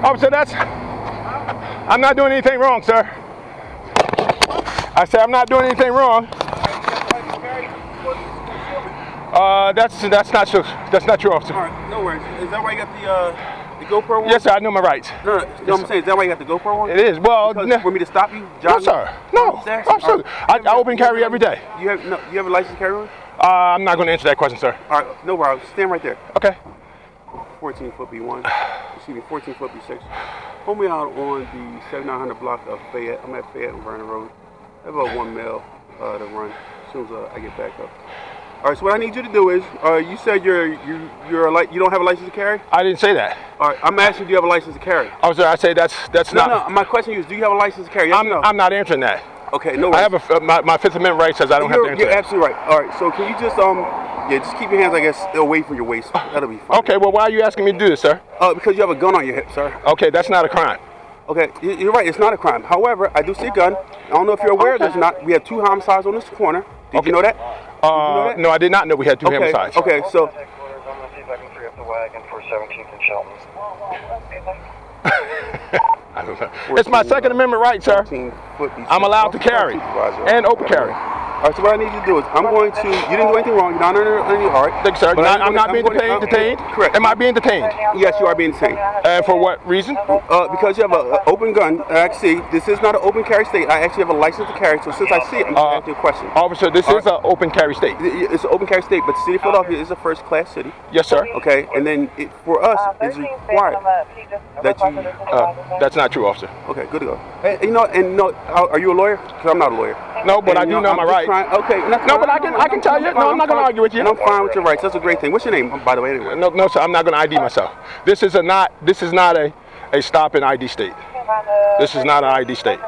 Officer, I'm not doing anything wrong, sir. I said I'm not doing anything wrong. That's not true. That's not true, officer. All right, no worries. Is that why you got the GoPro one? Yes, sir. I know my rights. No, you know what I'm saying? Is that why you got the GoPro one? It is. Well, for me to stop you, no, sir. No, absolutely. I open carry every day. You have a license to carry one? I'm not going to answer that question, sir. All right, no problem. Stand right there. Okay. 14-foot B1. Excuse me, 14-foot B6. Pull me out on the 7900 block of Fayette. I'm at Fayette and Vernon Road. I have about 1 mile to run as soon as I get back up. All right, so what I need you to do is, you said you don't have a license to carry? I didn't say that. All right, I'm asking, do you have a license to carry? Oh, sir, I say that's not. No, my question is, do you have a license to carry? Yes, I'm not answering that. Okay, no worries. I have my Fifth Amendment right says I don't have to answer You're absolutely right. All right, so can you just just keep your hands, I guess, away from your waist. That'll be fine. Okay, well, why are you asking me to do this, sir? Because you have a gun on your hip, sir. Okay, that's not a crime. Okay, you're right, it's not a crime. However, I do see a gun. I don't know if you're aware of this or not. We have 2 homicides on this corner. Did you know that? No, I did not know we had 2 homicides. Okay, so. I'm going to see if I can free up the wagon for 17th and Shelton. I don't know. It's my Second Amendment right, sir. I'm allowed to carry and open carry. All right, so what I need you to do is, I'm going to, you didn't do anything wrong, you're not under any heart. Thank you, sir. I'm not being detained? Correct. Am I being detained? Yes, you are being detained. And for what reason? Because you have an open gun. Actually, this is not an open carry state. I actually have a license to carry, so since I see it, I'm just asking you a question. Officer, this is an open carry state. It's an open carry state, but the city of Philadelphia is a first-class city. Yes, sir. Okay, and then for us, it's required that you... that's not true, officer. Okay, good to go. Hey, are you a lawyer? Because I'm not a lawyer. No, but I do know my rights. Okay, no, but I can tell you. No, I'm not going to argue with you. And I'm fine with your rights. That's a great thing. What's your name, by the way? Anyway. No, sir. I'm not going to ID myself. This is not a stop and ID state. This is not an ID state.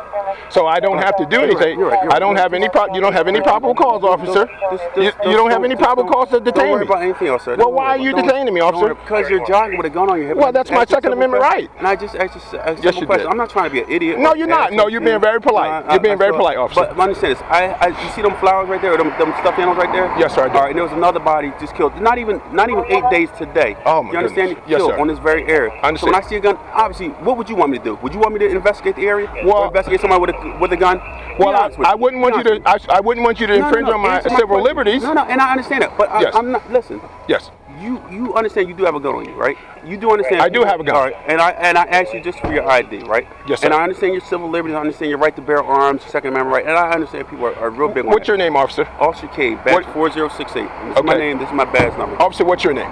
So I don't have to do anything. I don't have any. You don't have any probable cause, officer. You don't have any probable cause to detain me. Don't worry about anything else, sir. Well, why are you detaining me, officer? Because you're jogging with a gun on your hip. Well, that's my Second Amendment right. And I just asked you a simple question. I'm not trying to be an idiot. No, you're not. No, you're being very polite. You're being very polite, officer. But understand this. You see them flowers right there, or them stuffed animals right there? Yes, sir. I do. All right, and there was another body just killed. Not even 8 days today. Oh my goodness. You understand? Yes, killed sir. On this very area. I understand. So when I see a gun, obviously, what would you want me to do? Would you want me to investigate the area? Or investigate somebody with a gun? Well, I wouldn't want you to. I wouldn't want you to infringe on my civil liberties. No, and I understand that, but I'm not. Listen. Yes. You understand you do have a gun on you, right? You do understand. I do have a gun. All right, and I asked you just for your ID, right? Yes, sir. And I understand your civil liberties. I understand your right to bear arms, Second Amendment right, and I understand people are real big on that. What's your name, officer? Officer K, badge 4068. This is my name. This is my badge number. Officer, what's your name?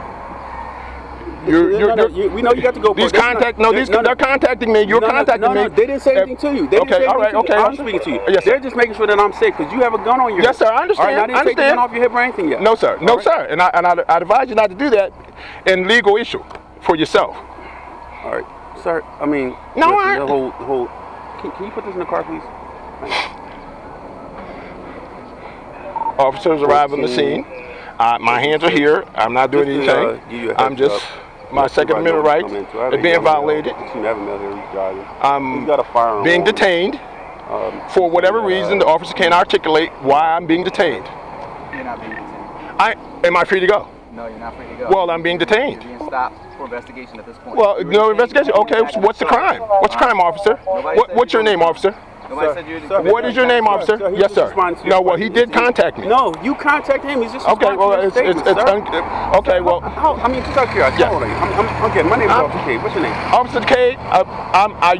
We know you got to go. They're contacting me. You're contacting me. They didn't say anything to you. Okay, all right, okay. I'm speaking to you. Yes, they're just making sure that I'm safe because you have a gun on your hip. Yes, sir. I understand. All right, I didn't take the gun off your hip or anything yet. No, sir. No, sir. And I advise you not to do that in legal issue for yourself. All right, sir. I mean, no, the whole. Can you put this in the car, please? Officers arrive on the scene. My hands are here. I'm not doing anything. I'm just. My Second Amendment rights are being violated. I'm being detained for whatever reason. The officer can't articulate why I'm being detained. You're not being detained. Am I free to go? No, you're not free to go. Well, I'm being detained. You're being stopped for investigation at this point. Well, no investigation. Okay, so what's the crime? What's the crime, officer? What's your name, officer? What is your name, officer? Yes, sir. No, well, he did contact me. No, you contacted him. He's just okay. Well, okay. Well, I mean, just out of curiosity. Yeah. Okay, my name is Officer K. What's your name? Officer K.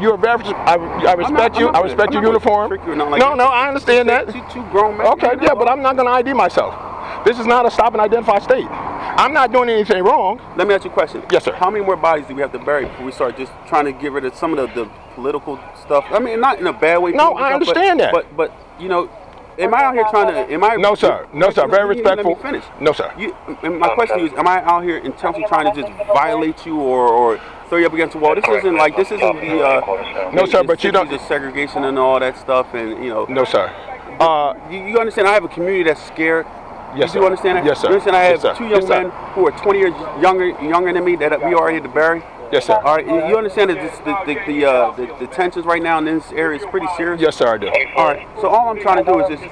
You're very. I respect you. I respect your uniform. No, I understand that. Two grown men. Okay, yeah, but I'm not going to ID myself. This is not a stop and identify state. I'm not doing anything wrong. Let me ask you a question. Yes, sir. How many more bodies do we have to bury before we start just trying to get rid of some of the political stuff? I mean, not in a bad way. No, I understand that. But you know, am I out here trying to? Am I? No, sir. No, sir. Very respectful. Let me finish. No, sir. And my question is, am I out here intentionally trying to just violate you or throw you up against the wall? This isn't the. No, sir. But you don't. The segregation and all that stuff, and you know. No, sir. You understand? I have a community that's scared. Yes, you understand that? Yes, sir. You understand? I have two young men who are 20 years younger than me that we are here to bury. Yes, sir. All right, you understand that the tensions right now in this area is pretty serious? Yes, sir, I do. All right, so all I'm trying to do is just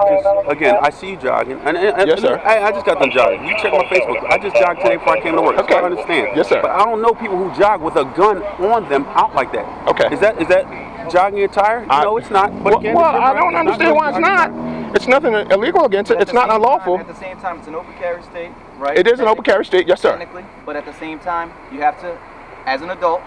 again, I see you jogging. And yes, sir. I just got done jogging. You check my Facebook. I just jogged today before I came to work. Okay. So I understand. Yes, sir. But I don't know people who jog with a gun on them out like that. Okay. Is that jogging attire? No, it's not. But again, well, I don't understand why it's not. It's nothing illegal against it. It's not unlawful. At the same time, it's an open carry state, right? It is an open carry state, yes, sir. Technically, but at the same time, you have to, as an adult,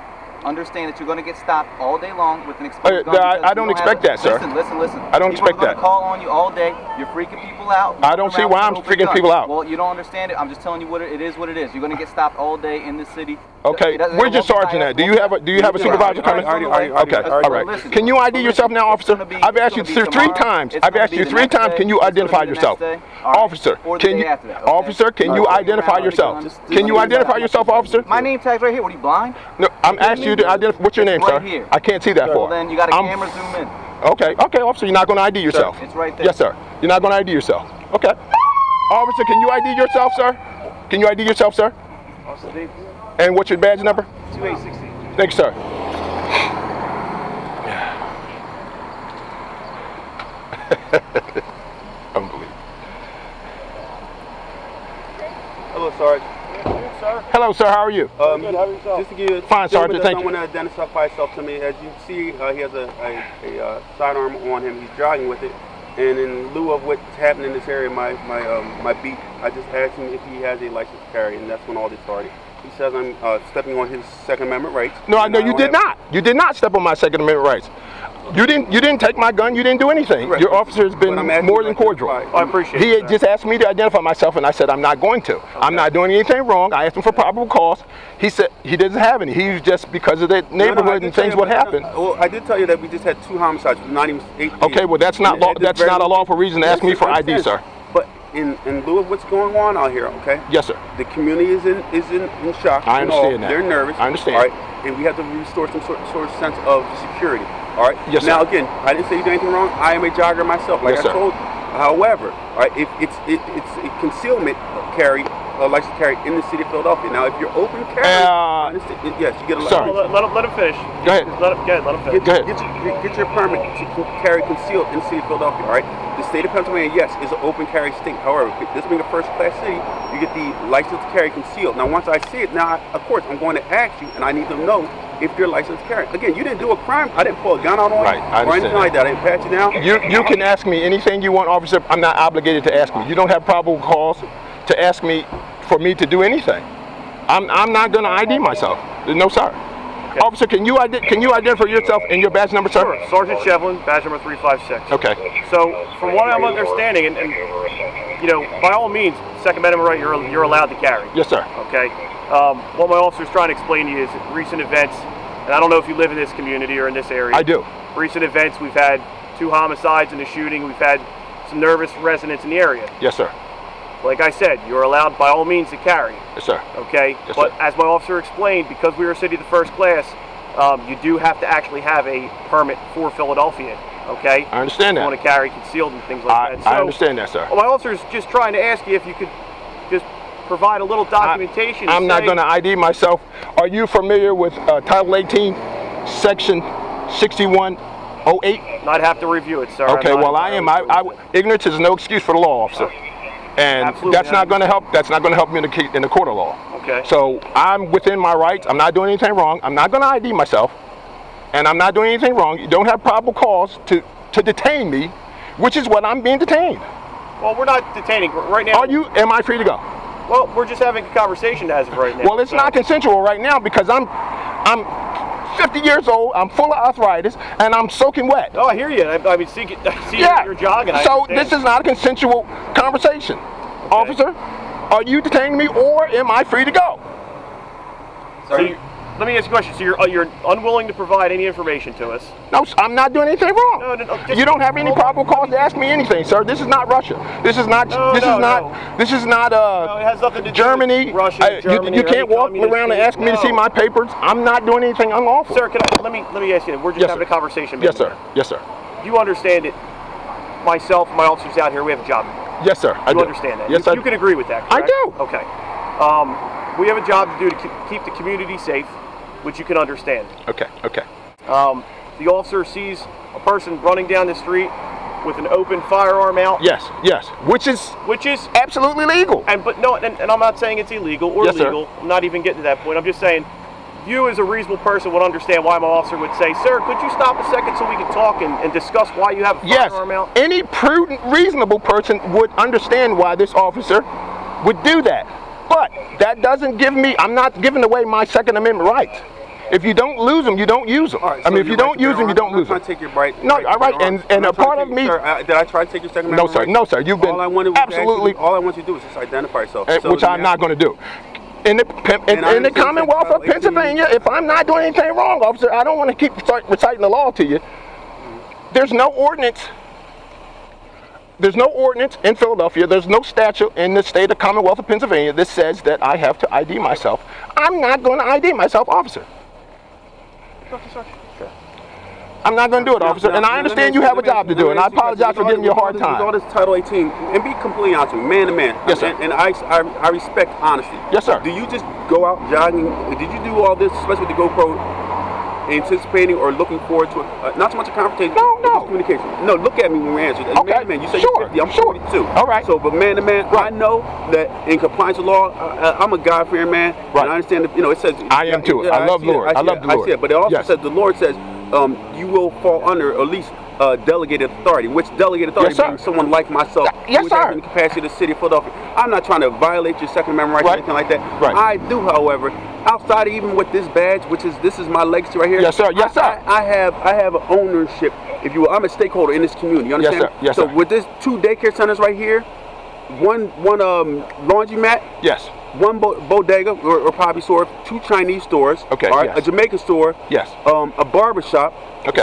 understand that you're going to get stopped all day long with an explosive gun. I don't expect that, sir. Listen. I don't expect that. People are going to call on you all day. You're freaking people out. I don't see why I'm freaking people out. Well, you don't understand it. I'm just telling you what it is. You're going to get stopped all day in this city. Okay, where's your sergeant at? Do you have a supervisor coming? Okay, all right. Can you ID yourself now, officer? I've asked you 3 times. I've asked you 3 times. Can you identify yourself, officer? Can you identify yourself? Can you identify yourself, officer? My name tag's right here. What, are you blind? No, I'm asking you to identify. What's your name, sir? Right here. I can't see that far. Well, then you got a camera zoom in. Okay, officer, you're not going to ID yourself. Sir, it's right there. Yes, sir. You're not going to ID yourself. Okay. Officer, can you ID yourself, sir? Can you ID yourself, sir? Officer Davis. And what's your badge number? 2860. Thank you, sir. Unbelievable. Hello, Sarge. Hello, sir. How are you? Just to give you fine, Sergeant. Thank you. Someone to identify himself to me. As you see, he has a sidearm on him. He's jogging with it. And in lieu of what's happening in this area, my beat, I just asked him if he has a license to carry, and that's when all this started. He says I'm stepping on his Second Amendment rights. No, you did not. You did not step on my Second Amendment rights. You didn't take my gun. You didn't do anything. Right. Your officer has been more than cordial. I appreciate it. He had just asked me to identify myself, and I said I'm not going to. Okay. I'm not doing anything wrong. I asked him for probable cause. He said he doesn't have any. He's just because of the neighborhood and things what happened. Well, I did tell you that we just had 2 homicides, not even 8. Okay, well that's not law. That's not a lawful reason to ask me for ID, sir. But in lieu of what's going on out here, okay? Yes, sir. The community is in shock. I understand that. They're nervous. I understand. All right, and we have to restore some sort of sense of security. All right. Yes, now sir. again, I didn't say you did anything wrong. I am a jogger myself, like yes, I told you. However, all right, if it's a concealment carry, license carry in the city of Philadelphia. Now, if you're open carry, yes, you get a license. Let him finish. Go ahead. Let him finish. Get your permit to carry concealed in the city of Philadelphia. All right. The state of Pennsylvania, yes, is an open carry state. However, this being a first-class city, you get the license to carry concealed. Now, once I see it, now of course I'm going to ask you, and I need to know if you're licensed to carry. Again, you didn't do a crime. I didn't pull a gun out on you or anything like that. I didn't pat you down. You can ask me anything you want, officer. I'm not obligated to ask you. You don't have probable cause to ask me for me to do anything. I'm not going to ID myself. No, sir. Okay. Officer, can you identify yourself and your badge number, sir? Sure. Sergeant Shevlin, badge number 356. Okay. So, from what I'm understanding, and you know, by all means, Second Amendment right, you're allowed to carry. Yes, sir. Okay. What my officer's trying to explain to you is recent events, and I don't know if you live in this community or in this area. I do. Recent events, we've had 2 homicides and a shooting. We've had some nervous residents in the area. Yes, sir. Like I said, you're allowed by all means to carry. Yes, sir. Okay? Yes, but sir. as my officer explained, because we are a city of the first class, you do have to actually have a permit for Philadelphia. Okay? I understand that. You want to carry concealed and things like that. So, I understand that, sir. Well, my officer's just trying to ask you if you could just provide a little documentation. I'm not going to ID myself. Are you familiar with Title 18, Section 6108? I'd have to review it, sir. Okay, well, I am. Ignorance is no excuse for the law, officer. And absolutely, that's not going to help. That's not going to help me in the court of law. Okay. So I'm within my rights. I'm not doing anything wrong. I'm not going to ID myself, and I'm not doing anything wrong. You don't have probable cause to detain me, which is what I'm being detained. Well, we're not detaining right now. Am I free to go? Well, we're just having a conversation as of right now. Well, it's not consensual right now because I'm 50 years old, I'm full of arthritis, and I'm soaking wet. Oh, I hear you. I mean, see you're jogging. So this is not a consensual conversation. Okay. Officer, are you detaining me or am I free to go? So let me ask you a question. So you're unwilling to provide any information to us? No, I'm not doing anything wrong. No, you don't have any probable cause to ask me anything, sir. This is not Russia. This is not. This is not. It has nothing to do Germany. with Russia. Germany. You can't walk around and ask me to see my papers. I'm not doing anything unlawful. Sir, let me ask you. We're just having a conversation. Yes, sir. Yes, sir. You understand that myself, my officers out here, we have a job. Yes, sir. I do. You understand that? Yes, you can agree with that, correct? I do. Okay. We have a job to do to keep the community safe. which you can understand. Okay, okay. The officer sees a person running down the street with an open firearm out. Yes, yes. Which is absolutely legal. And I'm not saying it's illegal or legal. I'm not even getting to that point. I'm just saying, you as a reasonable person would understand why my officer would say, "Sir, could you stop a second so we can talk and discuss why you have a firearm out?" Any prudent, reasonable person would understand why this officer would do that. But that doesn't give me, I'm not giving away my Second Amendment rights. If you don't lose them, you don't use them. Right, I mean, if you don't use them, you don't lose them. I'm not trying to take your right. No, all right, and a part of me. Sir, did I try to take your Second Amendment? No, sir. You've been all I wanted absolutely. all I want you to do is just identify yourself. Which I'm not going to do. In the Commonwealth of Pennsylvania, if I'm not doing anything wrong, officer, I don't want to keep reciting the law to you. There's no ordinance. There's no ordinance in Philadelphia. There's no statute in the state of Commonwealth of Pennsylvania that says that I have to ID myself. I'm not going to ID myself, officer. I'm not going to do it, officer, and I understand you have a job to do, and I apologize for giving you a hard time. With all this Title 18, and be completely honest with me, man to man. Yes, sir. And I respect honesty. Yes, sir. Do you just go out jogging? Did you do all this, especially with the GoPro, anticipating or looking forward to not so much a confrontation, but communication? No, look at me when we answer. Okay. Man to man, you say you're 50, I'm 42. All right. So, but man to man, I know that in compliance with law, I'm a God-fearing man. Right. And I understand that, it says. I am too. I love the Lord. I love the Lord. I see it, but it also says, the Lord says, you will fall under at least delegated authority, which delegated authority being someone like myself who has the capacity of the city of Philadelphia. I'm not trying to violate your Second Amendment rights or anything like that. Right. I do, however, outside of even with this badge, this is my legacy right here. Yes, sir. Yes, sir. I have ownership, if you will. I'm a stakeholder in this community. You understand? Yes, sir. Yes, sir. So with this 2 daycare centers right here, one laundromat. Yes. One bodega or probably store, 2 Chinese stores, okay, a Jamaican store, a barber shop,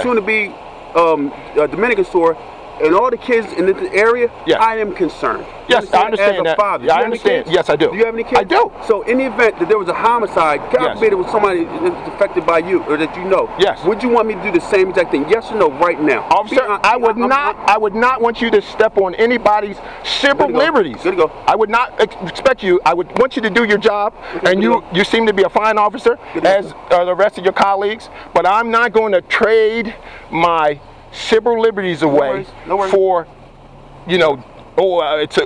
soon to be a Dominican store, and all the kids in the area. I am concerned. Yes, I understand that. Father, yeah, I understand. Yes, I do. Do you have any kids? I do. So in the event that there was a homicide, God forbid it was somebody that's affected by you or that you know, would you want me to do the same exact thing? Yes or no, right now? Officer, I would not want you to step on anybody's civil liberties. Good to go. I would not expect you. I would want you to do your job, and you seem to be a fine officer, as the rest of your colleagues. But I'm not going to trade my civil liberties away for,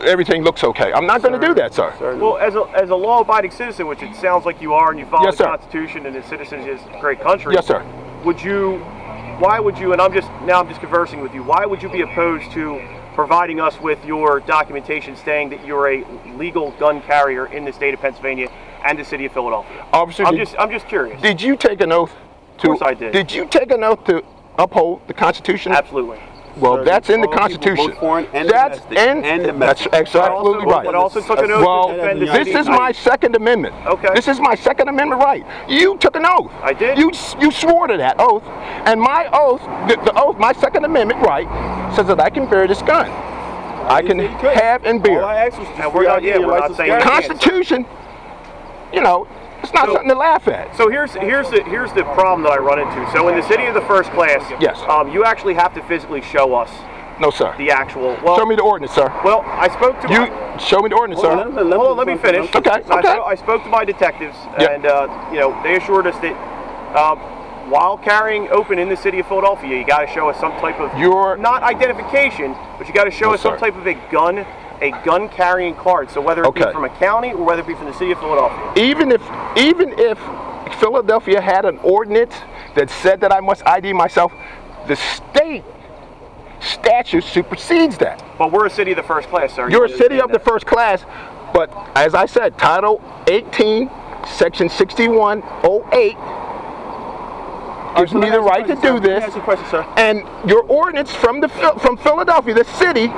everything looks okay. I'm not going to do that, sir. Well, as a law-abiding citizen, which it sounds like you are, and you follow the Constitution and the citizens of this great country. Yes, sir. Why would you? And I'm just conversing with you. Why would you be opposed to providing us with your documentation saying that you're a legal gun carrier in the state of Pennsylvania and the city of Philadelphia? Officer, I'm just curious. Did you take an oath to? Of course I did. Did you take an oath to uphold the Constitution? Absolutely. Well, that's in the Constitution. That's absolutely right. But also took an oath to defend the city. This is my Second Amendment. Okay. This is my Second Amendment right. You took an oath. I did. You swore to that oath, and my oath, the oath, my Second Amendment right, says that I can bear this gun. I can have and bear. All I asked was we're not saying Constitution. It's not something to laugh at. So here's the problem that I run into. So in the city of the first class, you actually have to physically show us. No, sir. The actual. Well, show me the ordinance, sir. Well, I spoke to show me the ordinance, sir. Hold on, let me finish. Okay. I spoke to my detectives, and they assured us that while carrying open in the city of Philadelphia, you got to show us some type of not identification, but you got to show us some type of a gun carrying card. So whether it be from a county or whether it be from the city of Philadelphia. Even if Philadelphia had an ordinance that said that I must ID myself, the state statute supersedes that. But we're a city of the first class, sir. You're a city of the first class, but as I said, Title 18, Section 6108 gives me the right to do this. And your ordinance from Philadelphia, the city,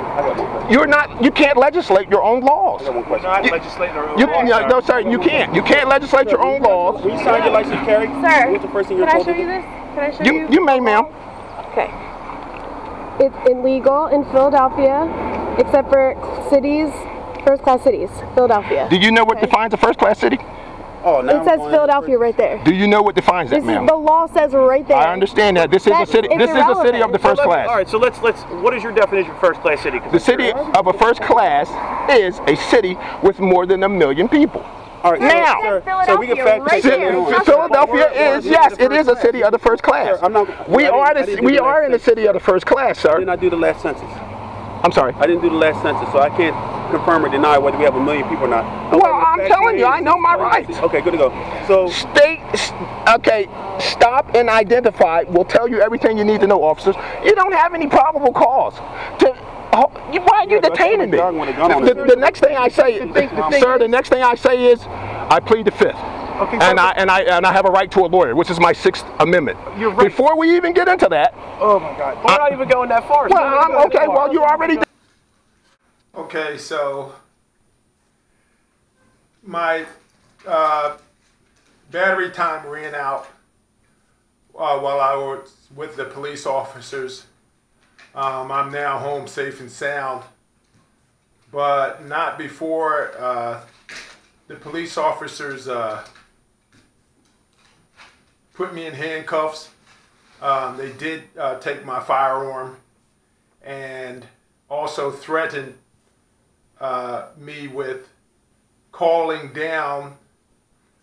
you can't legislate your own laws. We're not legislating our own laws. No, sir, you can't. You can't legislate your own laws. When you sign your license to carry, Sir, can I show you this? Can I show you? You may, ma'am. Okay. It's illegal in Philadelphia, except for cities, first-class cities, Philadelphia. Do you know what defines a first-class city? Oh, it says Philadelphia right there. Do you know what defines that, ma'am? The law says right there. I understand that. This is a city. This is a city of the first class. All right. So let's. What is your definition of first-class city? The city of a first class is a city with more than 1 million people. All right, now. So we can fact check that. Philadelphia is, yes, it is a city of the first class. We are in the city of the first class, sir. I did not do the last census. I'm sorry. I didn't do the last census, so I can't confirm or deny whether we have 1 million people or not. Well, I'm telling you, I know my rights. Okay, good to go. So stop and identify will tell you everything you need to know, officers. You don't have any probable cause. Why are you detaining me? The next thing I say, sir, the next thing I say is, I plead the fifth. Okay, and I have a right to a lawyer, which is my 6th Amendment. You're right. Before we even get into that, oh my God, we're not even going that far. Well, okay. Well, you already. Okay, so my battery time ran out while I was with the police officers. I'm now home safe and sound, but not before the police officers put me in handcuffs. They did take my firearm and also threatened me with calling down.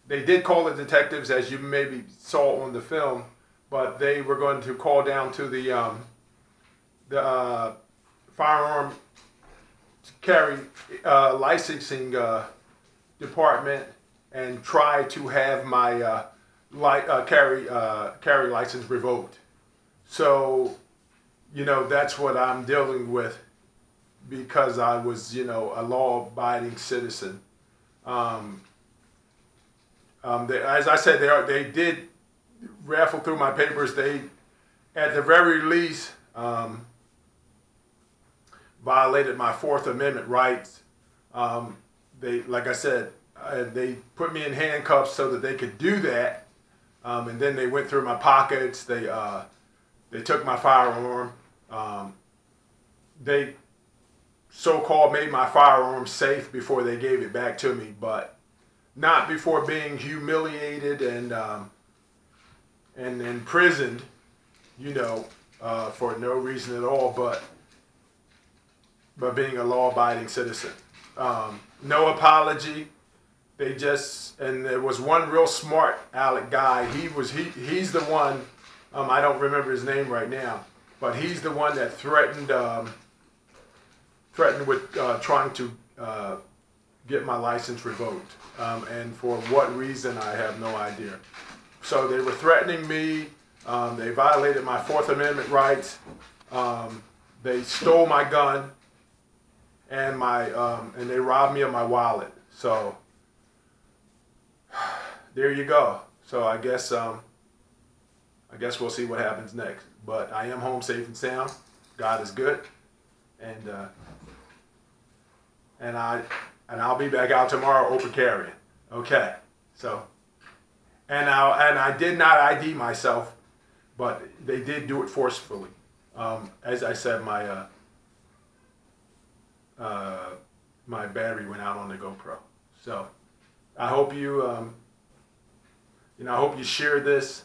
They did call the detectives, as you maybe saw on the film, but they were going to call down to the firearm carry licensing department and try to have my carry license revoked. So, you know, that's what I'm dealing with because I was, you know, a law-abiding citizen. As I said, they did raffle through my papers. They, at the very least, violated my 4th Amendment rights. They, like I said, they put me in handcuffs so that they could do that. And then they went through my pockets. They took my firearm. They so-called made my firearm safe before they gave it back to me, but not before being humiliated and imprisoned, you know, for no reason at all, but being a law-abiding citizen. No apology. They just, and there was one real smart aleck guy. He's the one, I don't remember his name right now, but he's the one that threatened with trying to get my license revoked. And for what reason, I have no idea. So they were threatening me. They violated my 4th Amendment rights. They stole my gun and and they robbed me of my wallet. So there you go. So I guess we'll see what happens next. But I am home safe and sound. God is good, and I'll be back out tomorrow open carrying. Okay. So and I did not ID myself, but they did do it forcefully. As I said, my my battery went out on the GoPro. So I hope you I hope you share this,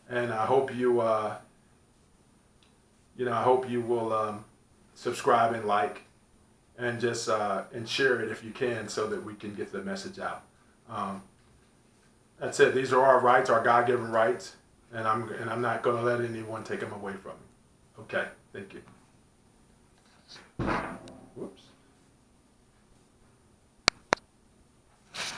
and I hope you I hope you will subscribe and like, and just and share it if you can, so that we can get the message out. That's it. These are our rights, our God-given rights, and I'm not going to let anyone take them away from me. Okay. Thank you.